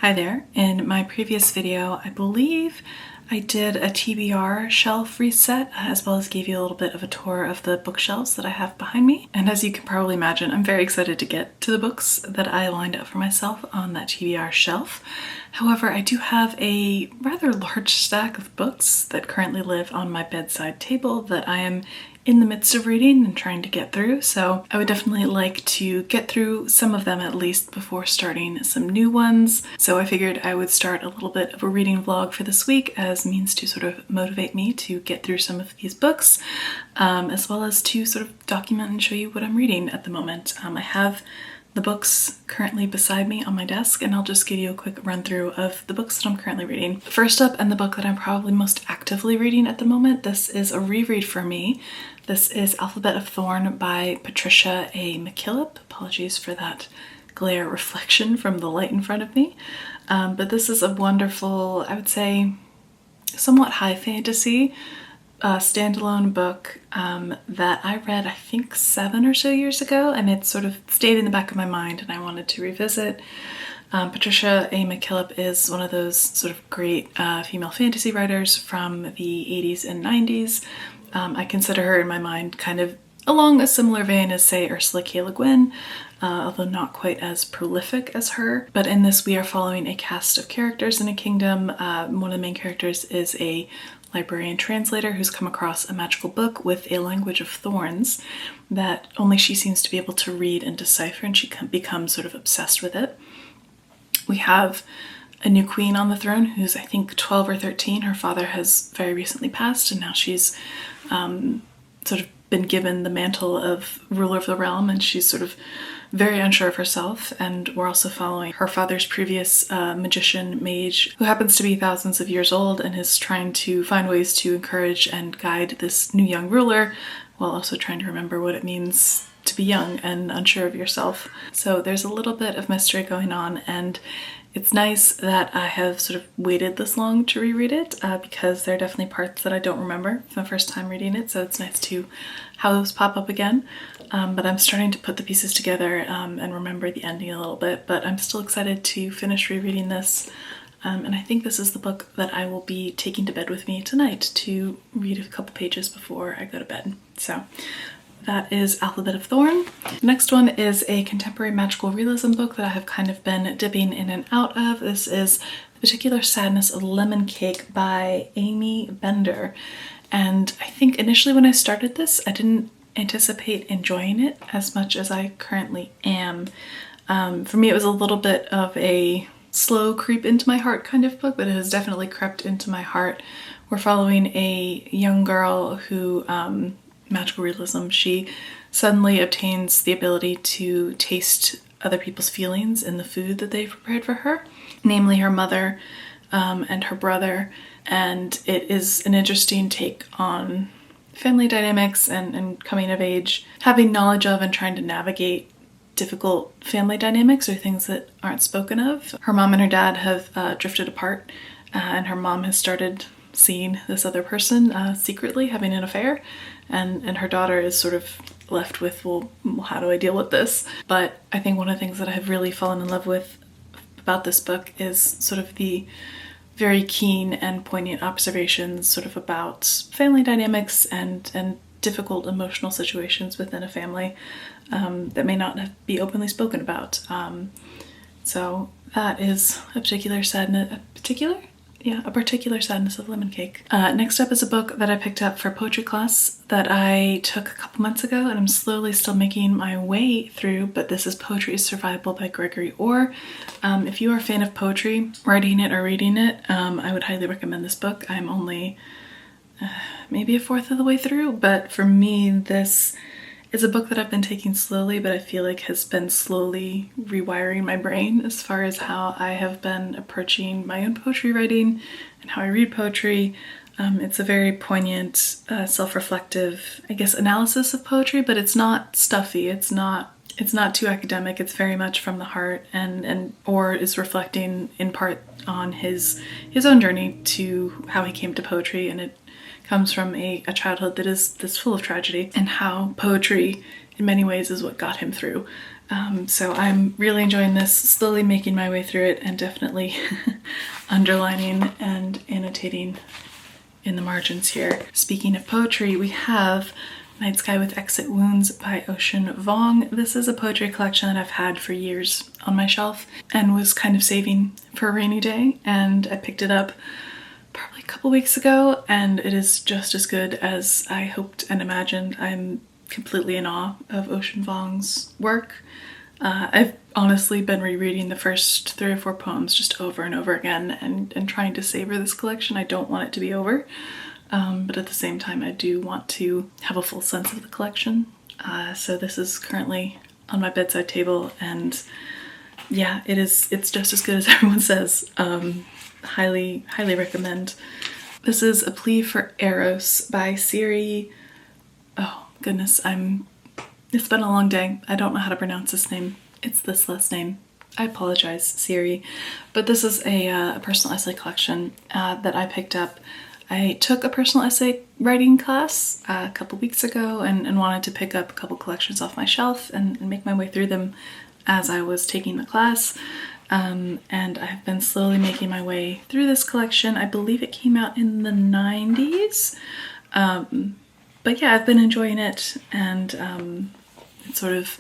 Hi there. In my previous video, I believe I did a TBR shelf reset as well as gave you a little bit of a tour of the bookshelves that I have behind me. And as you can probably imagine, I'm very excited to get to the books that I lined up for myself on that TBR shelf. However, I do have a rather large stack of books that currently live on my bedside table that I am in the midst of reading and trying to get through, so I would definitely like to get through some of them at least before starting some new ones. So I figured I would start a little bit of a reading vlog for this week as a means to sort of motivate me to get through some of these books, as well as to sort of document and show you what I'm reading at the moment. I have the books currently beside me on my desk, and I'll just give you a quick run through of the books that I'm currently reading. First up, and the book that I'm probably most actively reading at the moment, this is a reread for me. This is Alphabet of Thorn by Patricia A. McKillop. Apologies for that glare reflection from the light in front of me. But this is a wonderful, I would say, somewhat high fantasy standalone book that I read I think 7 or so years ago, and it sort of stayed in the back of my mind and I wanted to revisit. Patricia A. McKillop is one of those sort of great female fantasy writers from the 80s and 90s. I consider her in my mind kind of along a similar vein as, say, Ursula K. Le Guin, although not quite as prolific as her. But in this, we are following a cast of characters in a kingdom. One of the main characters is a librarian translator who's come across a magical book with a language of thorns that only she seems to be able to read and decipher, and she becomes sort of obsessed with it. We have a new queen on the throne who's, I think, 12 or 13. Her father has very recently passed, and now she's sort of been given the mantle of ruler of the realm, and she's sort of very unsure of herself. And we're also following her father's previous magician mage, who happens to be thousands of years old and is trying to find ways to encourage and guide this new young ruler while also trying to remember what it means to be young and unsure of yourself. So there's a little bit of mystery going on, and it's nice that I have sort of waited this long to reread it because there are definitely parts that I don't remember from the first time reading it, so it's nice to have those pop up again. But I'm starting to put the pieces together and remember the ending a little bit, but I'm still excited to finish rereading this. And I think this is the book that I will be taking to bed with me tonight to read a couple pages before I go to bed. So that is Alphabet of Thorn. The next one is a contemporary magical realism book that I have kind of been dipping in and out of. This is The Particular Sadness of Lemon Cake by Amy Bender. And I think initially when I started this, I didn't anticipate enjoying it as much as I currently am. For me, it was a little bit of a slow creep into my heart kind of book, but it has definitely crept into my heart. We're following a young girl who, magical realism, she suddenly obtains the ability to taste other people's feelings in the food that they've prepared for her, namely her mother and her brother. And it is an interesting take on family dynamics and coming of age, having knowledge of and trying to navigate difficult family dynamics or things that aren't spoken of. Her mom and her dad have drifted apart, and her mom has started seeing this other person secretly having an affair, and her daughter is sort of left with, well, how do I deal with this? But I think one of the things that I have really fallen in love with about this book is sort of the very keen and poignant observations sort of about family dynamics and difficult emotional situations within a family that may not be openly spoken about. So that is a particular sadness of Lemon Cake. Next up is a book that I picked up for poetry class that I took a couple months ago, and I'm slowly still making my way through, but this is Poetry is Survivable by Gregory Orr. If you are a fan of poetry, writing it or reading it, I would highly recommend this book. I'm only maybe a fourth of the way through, but for me this is a book that I've been taking slowly, but I feel like has been slowly rewiring my brain as far as how I have been approaching my own poetry writing and how I read poetry. It's a very poignant, self-reflective, I guess, analysis of poetry, but it's not stuffy. It's not too academic. It's very much from the heart, and Orr is reflecting in part on his own journey to how he came to poetry, and it comes from a childhood that is full of tragedy, and how poetry in many ways is what got him through. So I'm really enjoying this, slowly making my way through it and definitely underlining and annotating in the margins here. Speaking of poetry, we have Night Sky with Exit Wounds by Ocean Vuong. This is a poetry collection that I've had for years on my shelf and was kind of saving for a rainy day, and I picked it up probably a couple weeks ago, and it is just as good as I hoped and imagined. I'm completely in awe of Ocean Vuong's work. I've honestly been rereading the first 3 or 4 poems just over and over again and trying to savor this collection. I don't want it to be over, but at the same time I do want to have a full sense of the collection. So this is currently on my bedside table, and yeah, it's just as good as everyone says. Highly recommend. This is A Plea for Eros by Siri. Oh goodness, it's been a long day. I don't know how to pronounce this name. It's this last name. I apologize, Siri. But this is a personal essay collection that I picked up. I took a personal essay writing class a couple weeks ago and wanted to pick up a couple collections off my shelf and make my way through them as I was taking the class. And I've been slowly making my way through this collection. I believe it came out in the 90s. But yeah, I've been enjoying it, and it's sort of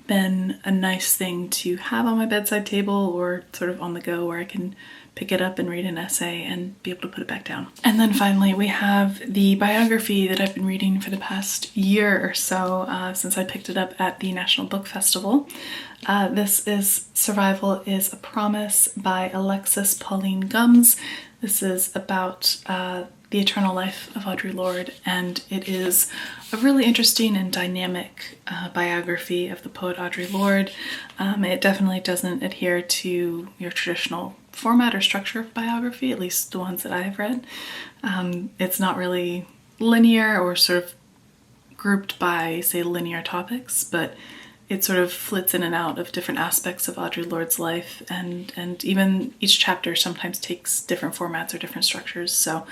been a nice thing to have on my bedside table or sort of on the go, where I can pick it up and read an essay and be able to put it back down. And then finally we have the biography that I've been reading for the past year or so, since I picked it up at the National Book Festival. This is Survival is a Promise by Alexis Pauline Gumbs. This is about the eternal life of Audre Lorde, and it is a really interesting and dynamic biography of the poet Audre Lorde. It definitely doesn't adhere to your traditional format or structure of biography, at least the ones that I have read. It's not really linear or sort of grouped by, say, linear topics, but it sort of flits in and out of different aspects of Audre Lorde's life, and even each chapter sometimes takes different formats or different structures. So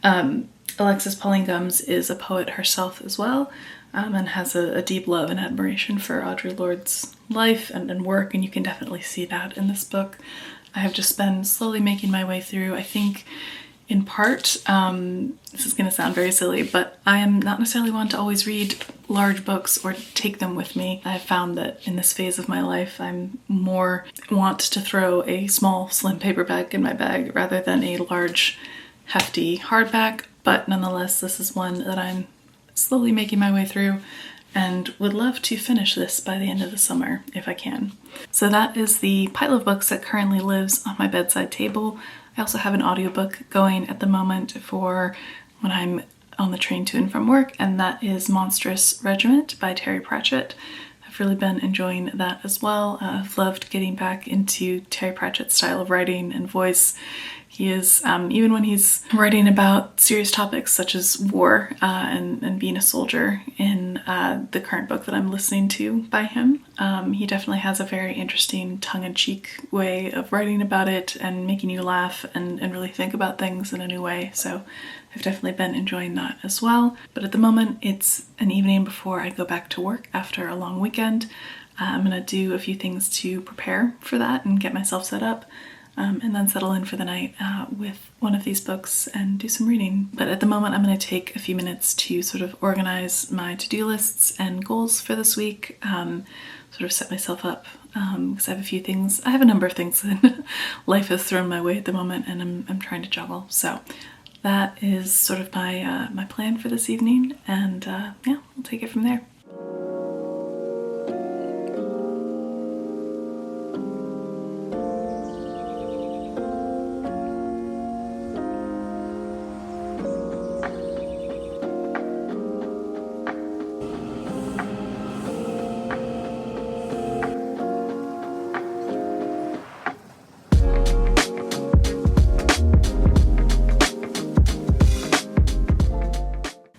Alexis Pauline Gumbs is a poet herself as well, and has a deep love and admiration for Audre Lorde's life and work, and you can definitely see that in this book. I have just been slowly making my way through. I think in part, this is going to sound very silly, but I am not necessarily one to always read large books or take them with me. I've found that in this phase of my life, I'm more want to throw a small, slim paperback in my bag rather than a large, hefty hardback. But nonetheless, this is one that I'm slowly making my way through and would love to finish this by the end of the summer if I can. So that is the pile of books that currently lives on my bedside table. I also have an audiobook going at the moment for when I'm on the train to and from work, and that is Monstrous Regiment by Terry Pratchett. I've really been enjoying that as well. I've loved getting back into Terry Pratchett's style of writing and voice. He is, even when he's writing about serious topics such as war and being a soldier in the current book that I'm listening to by him, he definitely has a very interesting tongue-in-cheek way of writing about it and making you laugh and really think about things in a new way. So I've definitely been enjoying that as well. But at the moment, it's an evening before I go back to work after a long weekend. I'm gonna do a few things to prepare for that and get myself set up. And then settle in for the night with one of these books and do some reading. But at the moment, I'm going to take a few minutes to sort of organize my to-do lists and goals for this week, sort of set myself up, because I have a number of things that life has thrown my way at the moment, and I'm trying to juggle. So that is sort of my plan for this evening, and yeah, we'll take it from there.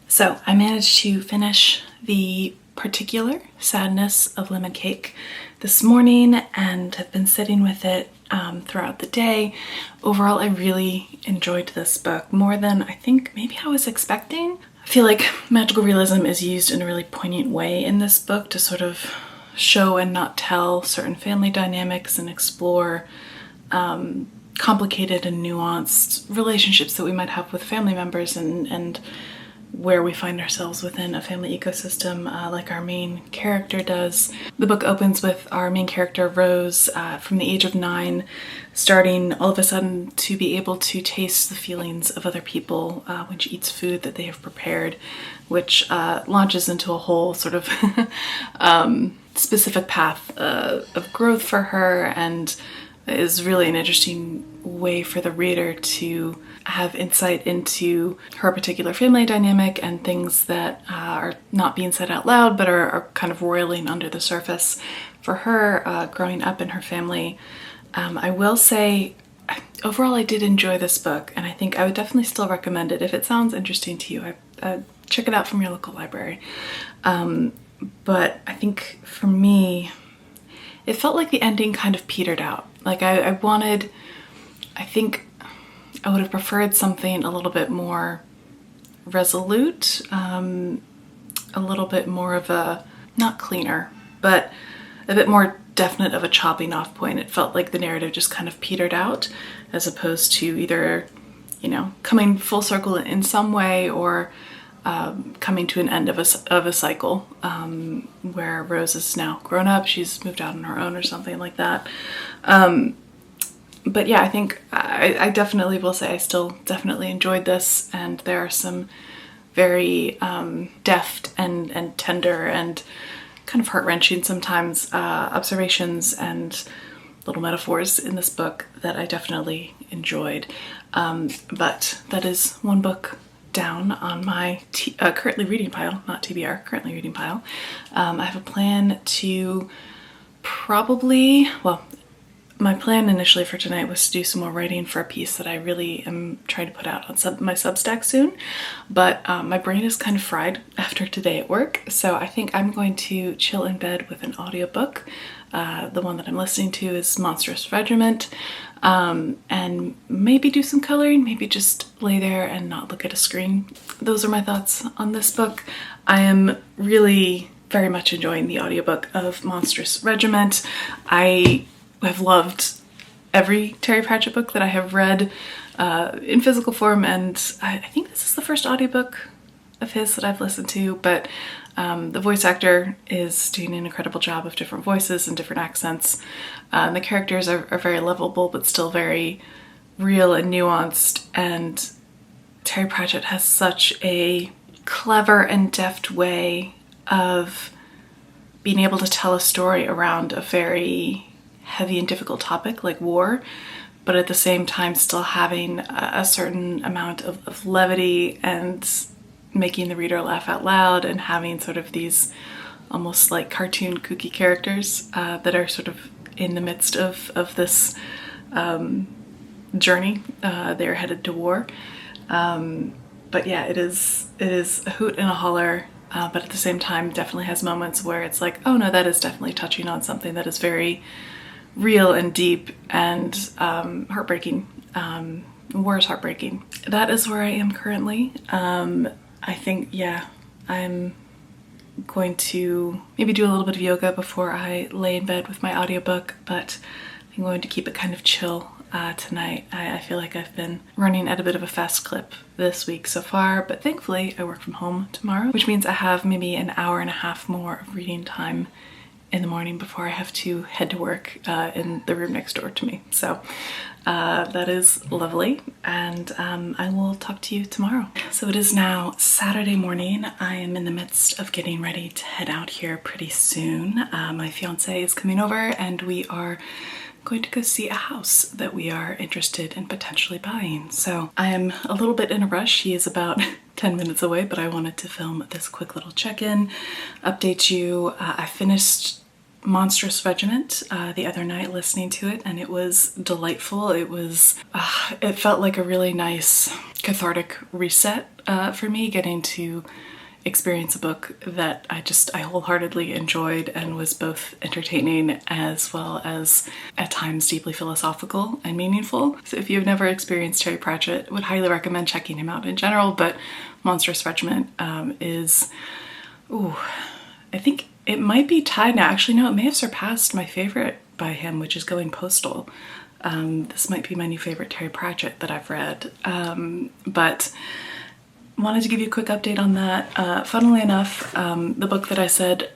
So I managed to finish The Particular Sadness of Lemon Cake this morning and have been sitting with it throughout the day. Overall, I really enjoyed this book more than I think maybe I was expecting. I feel like magical realism is used in a really poignant way in this book to sort of show and not tell certain family dynamics and explore complicated and nuanced relationships that we might have with family members and where we find ourselves within a family ecosystem, like our main character does. The book opens with our main character, Rose, from the age of 9, starting all of a sudden to be able to taste the feelings of other people when she eats food that they have prepared, which launches into a whole sort of specific path of growth for her, and is really an interesting way for the reader to have insight into her particular family dynamic and things that are not being said out loud but are kind of roiling under the surface for her growing up in her family. I will say, overall I did enjoy this book, and I think I would definitely still recommend it if it sounds interesting to you. Check it out from your local library. But I think for me, it felt like the ending kind of petered out. Like I think I would have preferred something a little bit more resolute, a little bit more of a, not cleaner, but a bit more definite of a chopping off point. It felt like the narrative just kind of petered out, as opposed to either, you know, coming full circle in some way or coming to an end of a cycle where Rose is now grown up, she's moved out on her own or something like that. But yeah, I think I definitely will say I still definitely enjoyed this, and there are some very deft and tender and kind of heart-wrenching sometimes observations and little metaphors in this book that I definitely enjoyed. But that is one book down on my currently reading pile, not TBR, currently reading pile. I have a plan to probably, well, my plan initially for tonight was to do some more writing for a piece that I really am trying to put out on my Substack soon, but my brain is kind of fried after today at work, so I think I'm going to chill in bed with an audiobook. The one that I'm listening to is Monstrous Regiment, and maybe do some coloring, maybe just lay there and not look at a screen. Those are my thoughts on this book. I am really very much enjoying the audiobook of Monstrous Regiment. I have loved every Terry Pratchett book that I have read in physical form, and I think this is the first audiobook of his that I've listened to, but the voice actor is doing an incredible job of different voices and different accents. The characters are very lovable but still very real and nuanced, and Terry Pratchett has such a clever and deft way of being able to tell a story around a very heavy and difficult topic like war, but at the same time still having a certain amount of levity and making the reader laugh out loud, and having sort of these almost like cartoon kooky characters that are sort of in the midst of this journey. They're headed to war. But yeah, it is a hoot and a holler, but at the same time definitely has moments where it's like, oh no, that is definitely touching on something that is very real and deep and heartbreaking. War is heartbreaking. That is where I am currently. I think, yeah, I'm going to maybe do a little bit of yoga before I lay in bed with my audiobook, but I'm going to keep it kind of chill tonight. I feel like I've been running at a bit of a fast clip this week so far, but thankfully I work from home tomorrow, which means I have maybe an hour and a half more of reading time in the morning before I have to head to work in the room next door to me. So that is lovely, and I will talk to you tomorrow. So it is now Saturday morning. I am in the midst of getting ready to head out here pretty soon. My fiance is coming over and we are going to go see a house that we are interested in potentially buying. So I am a little bit in a rush. He is about 10 minutes away, but I wanted to film this quick little check-in, update you. I finished Monstrous Regiment the other night listening to it, and it was delightful. It was, it felt like a really nice cathartic reset for me, getting to experience a book that I wholeheartedly enjoyed and was both entertaining as well as at times deeply philosophical and meaningful. So if you've never experienced Terry Pratchett, would highly recommend checking him out in general, but Monstrous Regiment is, ooh, I think it might be tied now. Actually, no, it may have surpassed my favorite by him, which is Going Postal. This might be my new favorite Terry Pratchett that I've read. But wanted to give you a quick update on that. Funnily enough, the book that I said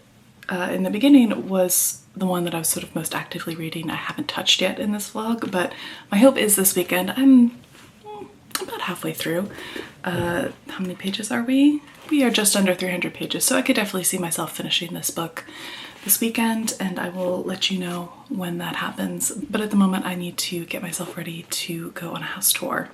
in the beginning was the one that I was sort of most actively reading. I haven't touched yet in this vlog, but my hope is this weekend. I'm about halfway through. How many pages are we? We are just under 300 pages, so I could definitely see myself finishing this book this weekend, and I will let you know when that happens. But at the moment, I need to get myself ready to go on a house tour.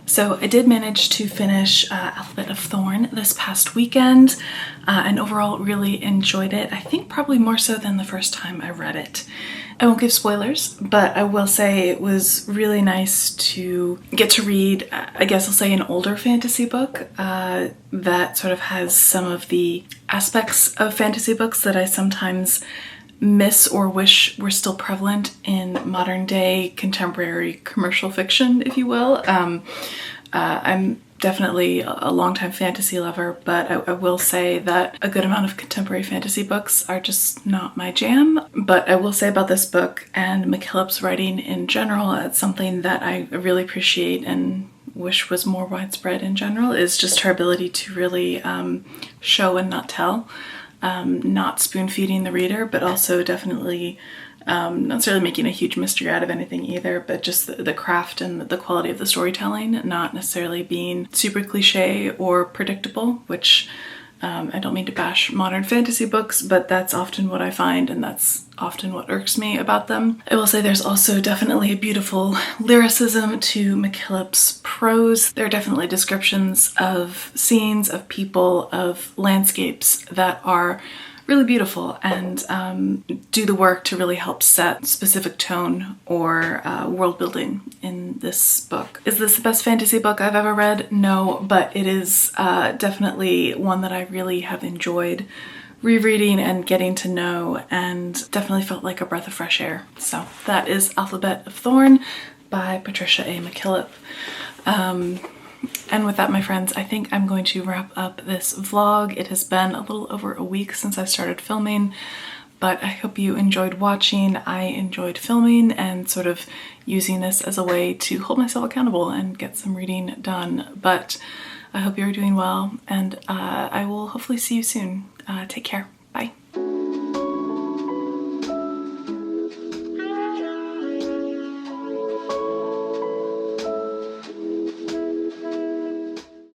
So I did manage to finish Alphabet of Thorn this past weekend and overall really enjoyed it. I think probably more so than the first time I read it. I won't give spoilers, but I will say it was really nice to get to read, I guess I'll say, an older fantasy book that sort of has some of the aspects of fantasy books that I sometimes miss or wish were still prevalent in modern day contemporary commercial fiction, if you will. I'm definitely a longtime fantasy lover, but I will say that a good amount of contemporary fantasy books are just not my jam. But I will say about this book and McKillip's writing in general, it's something that I really appreciate and wish was more widespread in general, is just her ability to really show and not tell. Not spoon-feeding the reader, but also definitely not necessarily making a huge mystery out of anything either, but just the craft and the quality of the storytelling, not necessarily being super cliche or predictable, which I don't mean to bash modern fantasy books, but that's often what I find, and that's often what irks me about them. I will say there's also definitely a beautiful lyricism to McKillip's prose. There are definitely descriptions of scenes, of people, of landscapes that are really beautiful and do the work to really help set specific tone or world building in this book. Is this the best fantasy book I've ever read? No, but it is definitely one that I really have enjoyed rereading and getting to know, and definitely felt like a breath of fresh air. So that is Alphabet of Thorn by Patricia A. McKillip. And with that, my friends, I think I'm going to wrap up this vlog. It has been a little over a week since I started filming, but I hope you enjoyed watching. I enjoyed filming and sort of using this as a way to hold myself accountable and get some reading done. But I hope you're doing well, and I will hopefully see you soon. Take care. Bye.